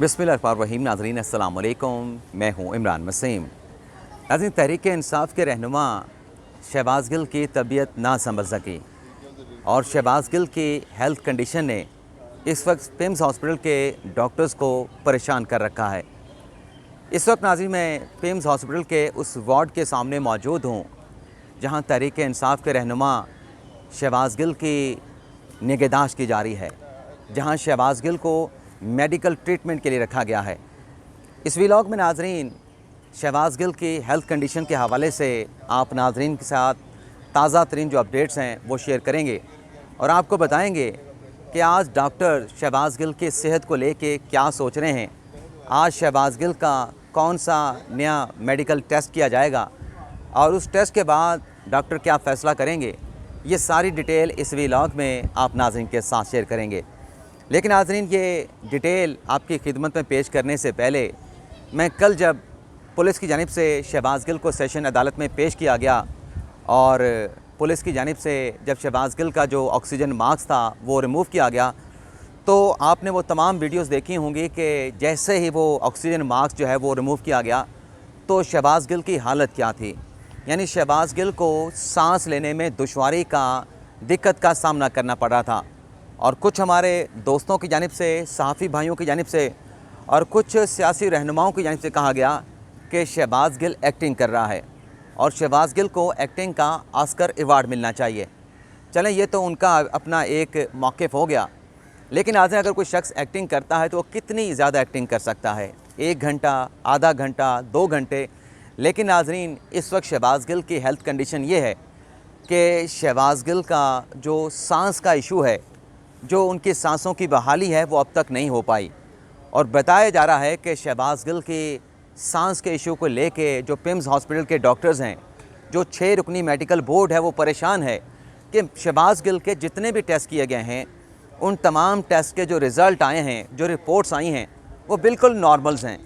बिस्मिल्लाहिर्रहमानिर्रहीम। नाज़रीन अस्सलाम वालेकुम, मैं हूँ इमरान वसीम। नाज़रीन, तहरीक इंसाफ के रहनुमा शहबाज गिल की तबीयत ना समझ सकी और शहबाज गिल की हेल्थ कंडीशन ने इस वक्त पिम्स हॉस्पिटल के डॉक्टर्स को परेशान कर रखा है। इस वक्त नाज़रीन मैं पिम्स हॉस्पिटल के उस वार्ड के सामने मौजूद हूँ जहाँ तहरीक इंसाफ के रहनुमा शहबाज गिल की निगहदाश्त की जा रही है, जहाँ शहबाज गिल को मेडिकल ट्रीटमेंट के लिए रखा गया है। इस व्लॉग में नाज़रीन शहबाज गिल की हेल्थ कंडीशन के हवाले से आप नाज़रीन के साथ ताज़ा तरीन जो अपडेट्स हैं वो शेयर करेंगे और आपको बताएंगे कि आज डॉक्टर शहबाज गिल की सेहत को लेके क्या सोच रहे हैं। आज शहबाज गिल का कौन सा नया मेडिकल टेस्ट किया जाएगा और उस टेस्ट के बाद डॉक्टर क्या फ़ैसला करेंगे, ये सारी डिटेल इस व्लॉग में आप नाज़रीन के साथ शेयर करेंगे। लेकिन नाज़रीन, ये डिटेल आपकी खिदमत में पेश करने से पहले मैं कल जब पुलिस की जानिब से शहबाज गिल को सेशन अदालत में पेश किया गया और पुलिस की जानिब से जब शहबाज गिल का जो ऑक्सीजन मास्क था वो रिमूव किया गया, तो आपने वो तमाम वीडियोस देखी होंगी कि जैसे ही वो ऑक्सीजन मास्क जो है वो रिमूव किया गया तो शहबाज गिल की हालत क्या थी। यानी शहबाज गिल को सांस लेने में दुश्वारी का दिक्कत का सामना करना पड़ रहा था और कुछ हमारे दोस्तों की जानिब से, सहाफ़ी भाइयों की जानिब से और कुछ सियासी रहनुमाओं की जानिब से कहा गया कि शहबाज गिल एक्टिंग कर रहा है और शहबाज गिल को एक्टिंग का ऑस्कर अवार्ड मिलना चाहिए। चलें, ये तो उनका अपना एक मौक़िफ़ हो गया, लेकिन आज अगर कोई शख्स एक्टिंग करता है तो वो कितनी ज़्यादा एक्टिंग कर सकता है, 1 घंटा, आधा घंटा, 2 घंटे। लेकिन नाज़रीन, इस वक्त शहबाज गिल की हेल्थ कंडीशन ये है कि शहबाज गिल का जो सांस का इशू है, जो उनकी सांसों की बहाली है, वो अब तक नहीं हो पाई और बताया जा रहा है कि शहबाज गिल की सांस के इशू को लेके जो पिम्स हॉस्पिटल के डॉक्टर्स हैं, जो 6 रुकनी मेडिकल बोर्ड है, वो परेशान है कि शहबाज गिल के जितने भी टेस्ट किए गए हैं उन तमाम टेस्ट के जो रिज़ल्ट आए हैं, जो रिपोर्ट्स आई हैं, वो बिल्कुल नॉर्मल्स हैं।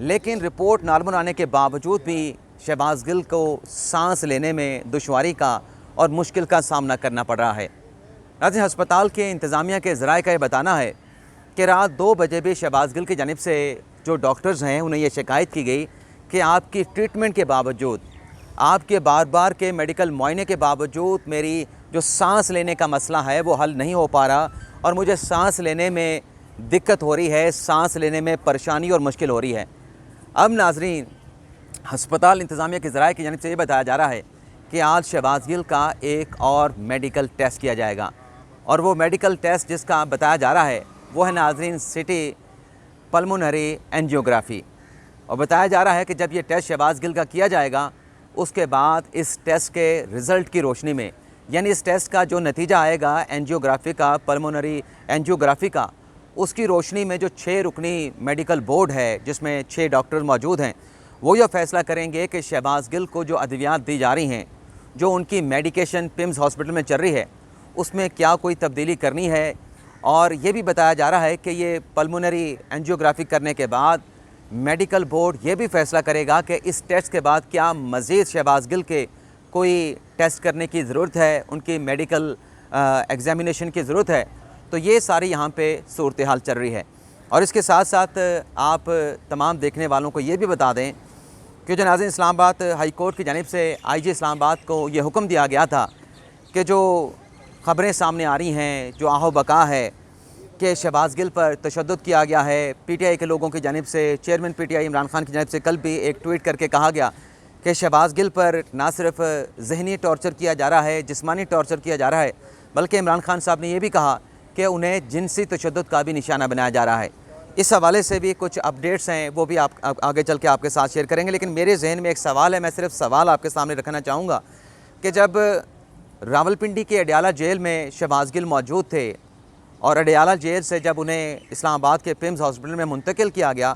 लेकिन रिपोर्ट नॉर्मल आने के बावजूद भी शहबाज गिल को सांस लेने में दुश्वारी का और मुश्किल का सामना करना पड़ रहा है। नाज़रीन, हस्पताल के इंतज़ामिया के ज़राए का ये बताना है कि रात 2 बजे भी शहबाज गिल की जानिब से जो डॉक्टर्स हैं उन्हें ये शिकायत की गई कि आपकी ट्रीटमेंट के बावजूद, आपके बार बार के मेडिकल मुआयने के बावजूद मेरी जो सांस लेने का मसला है वो हल नहीं हो पा रहा और मुझे सांस लेने में दिक्कत हो रही है, सांस लेने में परेशानी और मुश्किल हो रही है। अब नाज़रीन, हस्पताल इंतज़ामिया के ज़राए की जानिब से ये बताया जा रहा है कि आज शहबाज गिल का एक और मेडिकल टेस्ट किया जाएगा और वो मेडिकल टेस्ट जिसका बताया जा रहा है वो है नाज़रीन सिटी पल्मोनरी एंजियोग्राफी। और बताया जा रहा है कि जब ये टेस्ट शहबाज गिल का किया जाएगा उसके बाद इस टेस्ट के रिज़ल्ट की रोशनी में, यानी इस टेस्ट का जो नतीजा आएगा एंजियोग्राफी का, पल्मोनरी एंजियोग्राफी का, उसकी रोशनी में जो 6 रुकनी मेडिकल बोर्ड है जिसमें 6 डॉक्टर मौजूद हैं, वो ये फ़ैसला करेंगे कि शहबाज गिल को जो अद्वियात दी जा रही हैं, जो उनकी मेडिकेशन पिम्स हॉस्पिटल में चल रही है, उसमें क्या कोई तब्दीली करनी है। और ये भी बताया जा रहा है कि ये पल्मोनरी एंजियोग्राफी करने के बाद मेडिकल बोर्ड ये भी फ़ैसला करेगा कि इस टेस्ट के बाद क्या मज़ीद शहबाज गिल के कोई टेस्ट करने की ज़रूरत है, उनकी मेडिकल एग्ज़ामिनेशन की ज़रूरत है। तो ये सारी यहाँ पे सूरत हाल चल रही है। और इसके साथ साथ आप तमाम देखने वालों को ये भी बता दें कि जो नाज़रीन, इस्लामाबाद हाई कोर्ट की जानिब से IG इस्लामाबाद को ये हुक्म दिया गया था कि जो ख़बरें सामने आ रही हैं, जो आहो बका है कि शहबाज गिल पर तशद्दुद किया गया है PTI के लोगों की जानिब से, चेयरमैन PTI इमरान खान की जानिब से कल भी एक ट्वीट करके कहा गया कि शहबाज गिल पर ना सिर्फ ज़हनी टॉर्चर किया जा रहा है, जिस्मानी टॉर्चर किया जा रहा है, बल्कि इमरान खान साहब ने यह भी कहा कि उन्हें जिनसी तशद्दुद का भी निशाना बनाया जा रहा है। इस हवाले से भी कुछ अपडेट्स हैं, वो भी आप आगे चल के आपके साथ शेयर करेंगे। लेकिन मेरे जहन में एक सवाल है, मैं सिर्फ सवाल आपके सामने रखना चाहूँगा कि जब रावलपिंडी के अडयाला जेल में शहबाज गिल मौजूद थे और अडयाला जेल से जब उन्हें इस्लामाबाद के पिम्स हॉस्पिटल में मुंतकिल किया गया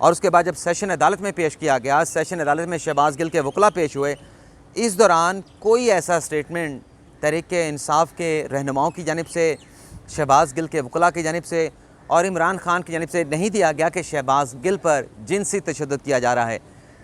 और उसके बाद जब सेशन अदालत में पेश किया गया, सेशन अदालत में शहबाज गिल के वकला पेश हुए, इस दौरान कोई ऐसा स्टेटमेंट तहरीक इंसाफ के रहनुमाओं की जानिब से, शहबाज गिल के वकला की जानिब से और इमरान खान की जानिब से नहीं दिया गया कि शहबाज गिल पर जिनसी तशद्दुद किया जा रहा है,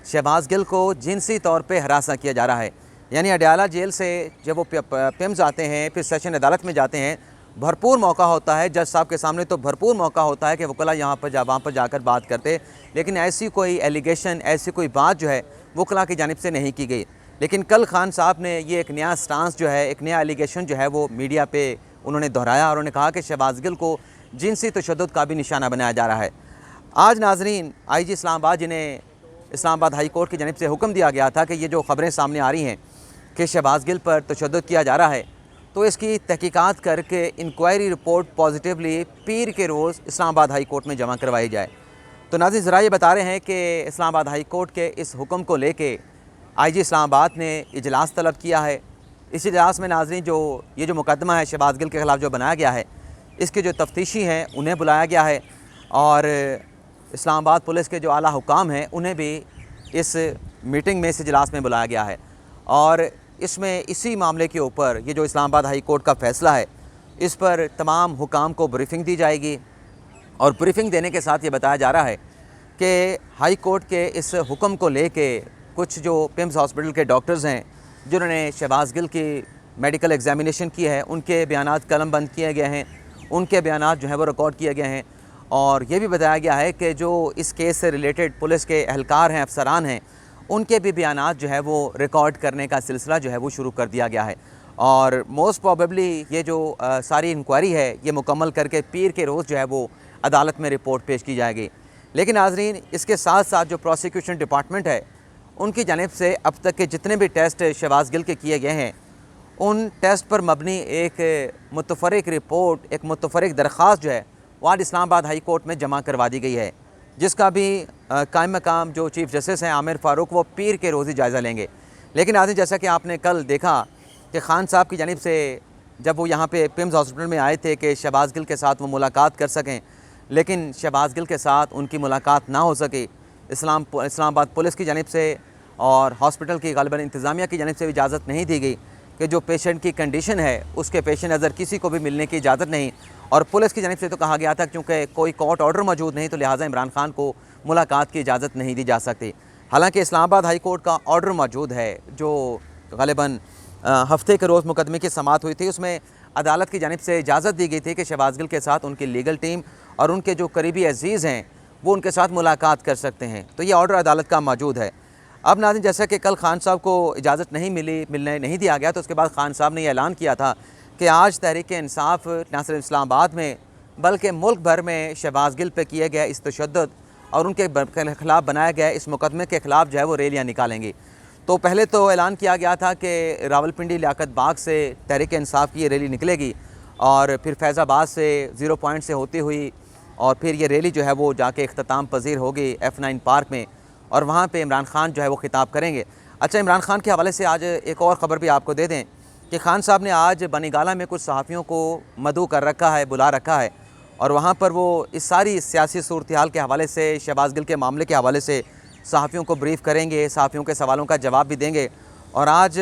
शहबाज गिल को जिनसी तौर पे हरासा किया जा रहा है। यानी अडयाला जेल से जब वो पिम्स आते हैं, फिर सेशन अदालत में जाते हैं, भरपूर मौका होता है, जज साहब के सामने तो भरपूर मौका होता है कि वकला यहाँ पर वहाँ पर जाकर बात करते, लेकिन ऐसी कोई एलिगेशन, ऐसी कोई बात जो है वकला की जानिब से नहीं की गई। लेकिन कल खान साहब ने ये एक नया स्टांस जो है, एक नया एलिगेशन जो है वो मीडिया पे उन्होंने दोहराया और उन्होंने कहा कि शहबाज गिल को जिनसी तशद्दुद का भी निशाना बनाया जा रहा है। आज नाजरीन, IG इस्लामाबाद, जिन्हें इस्लामाबाद हाई कोर्ट की जानिब से हुक्म दिया गया था कि ये जो ख़बरें सामने आ रही हैं कि शहबाज गिल पर तशद्दुद किया जा रहा है, तो इसकी तहकीकात करके इंक्वायरी रिपोर्ट पॉजिटिवली पीर के रोज़ इस्लामाबाद हाई कोर्ट में जमा करवाई जाए। तो नाज़रीन, ज़रा ये बता रहे हैं कि इस्लामाबाद हाई कोर्ट के इस हुक्म को लेके IG इस्लामाबाद ने इजलास तलब किया है। इस इजलास में नाजरीन, जो ये जो मुकदमा है शहबाज गिल के ख़िलाफ़ जो बनाया गया है, इसके जो तफ्तीशी हैं उन्हें बुलाया गया है और इस्लामाबाद पुलिस के जो आला हुकाम हैं उन्हें भी इस मीटिंग में, इस इजलास में बुलाया गया है। और इसमें इसी मामले के ऊपर ये जो इस्लामाबाद हाई कोर्ट का फ़ैसला है, इस पर तमाम हुकाम को ब्रीफिंग दी जाएगी। और ब्रीफिंग देने के साथ ये बताया जा रहा है कि हाई कोर्ट के इस हुक्म को लेके कुछ जो पिम्स हॉस्पिटल के डॉक्टर्स हैं जिन्होंने शहबाज गिल की मेडिकल एग्जामिनेशन की है, उनके बयानात कलम बंद किए गए हैं, उनके बयानात जो हैं वो रिकॉर्ड किए गए हैं। और ये भी बताया गया है कि जो इस केस से रिलेटेड पुलिस के एहलकार हैं, अफसरान हैं, उनके भी बयानात जो है वो रिकॉर्ड करने का सिलसिला जो है वो शुरू कर दिया गया है। और मोस्ट प्रॉबेबली ये जो सारी इंक्वायरी है ये मुकम्मल करके पीर के रोज़ जो है वो अदालत में रिपोर्ट पेश की जाएगी। लेकिन नाज़रीन, इसके साथ साथ जो प्रोसिक्यूशन डिपार्टमेंट है उनकी जानिब से अब तक के जितने भी टेस्ट शहबाज गिल के किए गए हैं, उन टेस्ट पर मबनी एक मुतफरिक रिपोर्ट, एक मुतफरिक दरख्वास्त जो है वो आज इस्लामाबाद हाई कोर्ट में जमा करवा दी गई है, जिसका भी कायम मकाम जो चीफ़ जस्टिस हैं आमिर फ़ारूक, वो पीर के रोज़ ही जायज़ा लेंगे। लेकिन आज जैसा कि आपने कल देखा कि खान साहब की जानिब से जब वो यहाँ पे पिम्स हॉस्पिटल में आए थे कि शहबाज गिल के साथ वो मुलाकात कर सकें, लेकिन शहबाज गिल के साथ उनकी मुलाकात ना हो सकी। इस्लामाबाद पुलिस की जानिब से और हॉस्पिटल की गालिबन इंतज़ामिया की जानिब से भी इजाज़त नहीं दी गई कि जो पेशेंट की कंडीशन है उसके पेश नज़र किसी को भी मिलने की इजाज़त नहीं। और पुलिस की जानिब से तो कहा गया था क्योंकि कोई कोर्ट ऑर्डर मौजूद नहीं, तो लिहाजा इमरान खान को मुलाकात की इजाज़त नहीं दी जा सकती। हालांकि इस्लामाबाद हाई कोर्ट का ऑर्डर मौजूद है जो गालिबन हफ्ते के रोज़ मुकदमे की समाअत हुई थी, उसमें अदालत की जानिब से इजाज़त दी गई थी कि शहबाज गिल के साथ उनकी लीगल टीम और उनके जो करीबी अजीज़ हैं वो उनके साथ मुलाकात कर सकते हैं। तो ये ऑर्डर अदालत का मौजूद है। अब नाज़रीन, जैसा कि कल खान साहब को इजाज़त मिलने नहीं दिया गया, तो उसके बाद खान साहब ने यह ऐलान किया था कि आज तहरीक इंसाफ न सिर्फ इस्लामाबाद में बल्कि मुल्क भर में शहबाज गिल पे किए गए इस तशद्दुद और उनके ख़िलाफ़ बनाया गया इस मुकदमे के ख़िलाफ़ जो है वो रैलियाँ निकालेंगी। तो पहले तो ऐलान किया गया था कि रावलपिंडी लियाकत बाग से तहरीक इंसाफ की ये रैली निकलेगी और फिर फैज़ाबाद से 0 पॉइंट से होती हुई और फिर ये रैली जो है वो जाके इख्तिताम पजीर होगी F9 पार्क में और वहाँ पे इमरान खान जो है वो ख़िताब करेंगे। अच्छा, इमरान खान के हवाले से आज एक और ख़बर भी आपको दे दें कि खान साहब ने आज बनीगाला में कुछ सहाफ़ियों को मदऊ कर रखा है, बुला रखा है और वहाँ पर वो इस सारी सियासी सूरत-ए-हाल के हवाले से, शहबाज गिल के मामले के हवाले से सहाफ़ियों को ब्रीफ़ करेंगे, सहाफ़ियों के सवालों का जवाब भी देंगे। और आज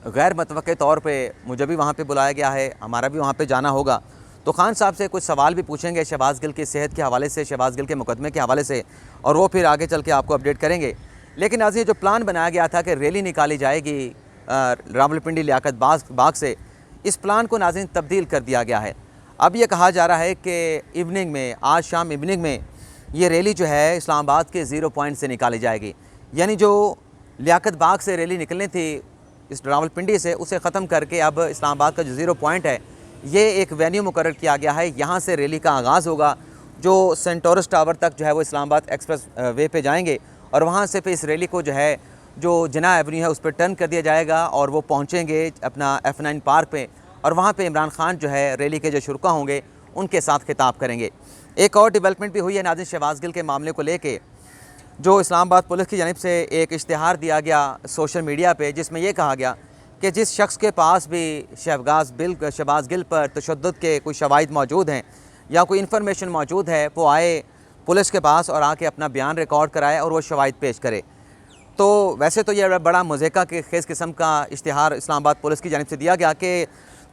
गैर मुतवक्के तौर पे मुझे भी वहाँ पे बुलाया गया है, हमारा भी वहाँ पे जाना होगा। तो खान साहब से कुछ सवाल भी पूछेंगे शहबाज गिल की सेहत के हवाले से, शहबाज गिल के मुकदमे के हवाले से, और वो फिर आगे चल के आपको अपडेट करेंगे। लेकिन आज ये जो प्लान बनाया गया था कि रैली निकाली जाएगी रावलपिंडी लियाकत बाग से, इस प्लान को नाज़रीन तब्दील कर दिया गया है। अब ये कहा जा रहा है कि इवनिंग में, आज शाम इवनिंग में ये रैली जो है इस्लामाबाद के 0 पॉइंट से निकाली जाएगी। यानी जो लियाकत बाग से रैली निकलनी थी इस रावलपिंडी से, उसे ख़त्म करके अब इस्लामाबाद का जो 0 पॉइंट है ये एक वेन्यू मुकर्रर किया गया है। यहाँ से रैली का आगाज़ होगा जो सेंटोरस टावर तक जो है वो इस्लामाबाद एक्सप्रेस वे पे जाएंगे और वहाँ से फिर इस रैली को जो है जो जिन्ना एवेन्यू है उस पर टर्न कर दिया जाएगा और वो पहुँचेंगे अपना F9 पार्क पे और वहाँ पे इमरान खान जो है रैली के जो शुरका होंगे उनके साथ खिताब करेंगे। एक और डेवलपमेंट भी हुई है नाज़रीन शहबाज गिल के मामले को लेके, जो इस्लामाबाद पुलिस की जानिब से एक इश्तिहार दिया गया सोशल मीडिया पे, जिसमें यह कहा गया कि जिस शख्स के पास भी शहबाज गिल पर तशद्दुद के कोई शवाहिद मौजूद हैं या कोई इन्फॉर्मेशन मौजूद है, वो आए पुलिस के पास और आके अपना बयान रिकॉर्ड कराए और वो शवाहिद पेश करे। तो वैसे तो यह बड़ा मज़ेका के खेज़ किस्म का इश्तिहार इस्लामाबाद पुलिस की जानिब से दिया गया कि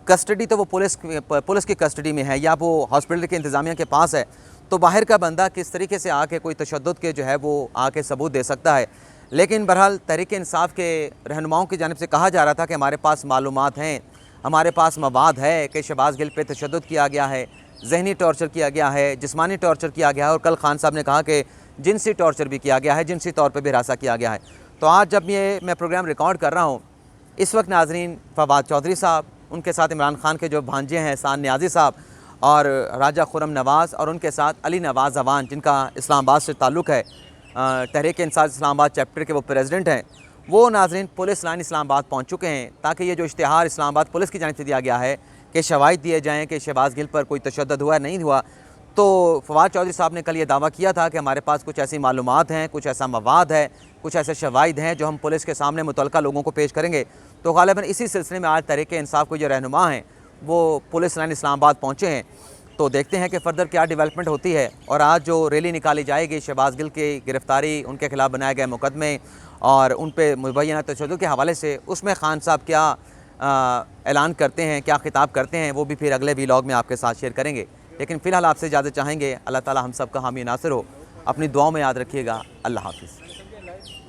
कस्टडी तो वो पुलिस की कस्टडी में है या वो हॉस्पिटल के इंतज़ामिया के पास है, तो बाहर का बंदा किस तरीके से आके कोई तशद्दुद के जो है वो आके सबूत दे सकता है। लेकिन बहरहाल तहरीक इंसाफ के रहनुमाओं की जानिब से कहा जा रहा था कि हमारे पास मालूमात हैं, हमारे पास मवाद है कि शहबाज गिल पे तशद्दुद किया गया है, जहनी टॉर्चर किया गया है, जिस्मानी टॉर्चर किया गया है, और कल खान साहब ने कहा कि जिनसी टॉर्चर भी किया गया है, जिनसी तौर पर भी हिरासा किया गया है। तो आज जब ये मैं प्रोग्राम रिकॉर्ड कर रहा हूँ, इस वक्त नाजरीन फवाद चौधरी साहब, उनके साथ इमरान खान के जो भांजे हैं एहसान नियाज़ी साहब, और राजा खुर्रम नवाज़, और उनके साथ अली नवाज़ अवान, जिनका इस्लामाबाद से ताल्लुक़ है, तहरीक इंसाफ इस्लामाबाद चैप्टर के वो प्रेसिडेंट हैं, वो नाजरीन पुलिस लाइन इस्लामाबाद पहुँच चुके हैं, ताकि ये जो इश्तिहार इस्लामाबाद पुलिस की जानिब से दिया गया है कि शवाहिद दिए जाएँ कि शहबाज गिल पर कोई तशद्दुद हुआ नहीं हुआ। तो फवाद चौधरी साहब ने कल ये दावा किया था कि हमारे पास कुछ ऐसी मालूमात हैं, कुछ ऐसा मवाद है, कुछ ऐसे शवाहिद हैं जो हम पुलिस के सामने मुतल्लिका लोगों को पेश करेंगे। तो ग़ालिबन इसी सिलसिले में आज तहरीक इंसाफ के जो रहनुमा हैं वो पुलिस लाइन इस्लामाबाद पहुँचे हैं। तो देखते हैं कि फ़र्दर क्या डेवलपमेंट होती है। और आज जो रैली निकाली जाएगी शहबाज गिल की गिरफ़्तारी, उनके खिलाफ़ बनाए गए मुकदमे और उन पर मुबैना तशद्दुद के हवाले से, उसमें खान साहब क्या ऐलान करते हैं, क्या खिताब करते हैं, वो भी फिर अगले व्लॉग में आपके साथ शेयर करेंगे। लेकिन फ़िलहाल आपसे इजाज़त चाहेंगे। अल्लाह ताला हम सब का हामी नासिर हो। अपनी दुआओं में याद रखिएगा। अल्लाह हाफ़िज़।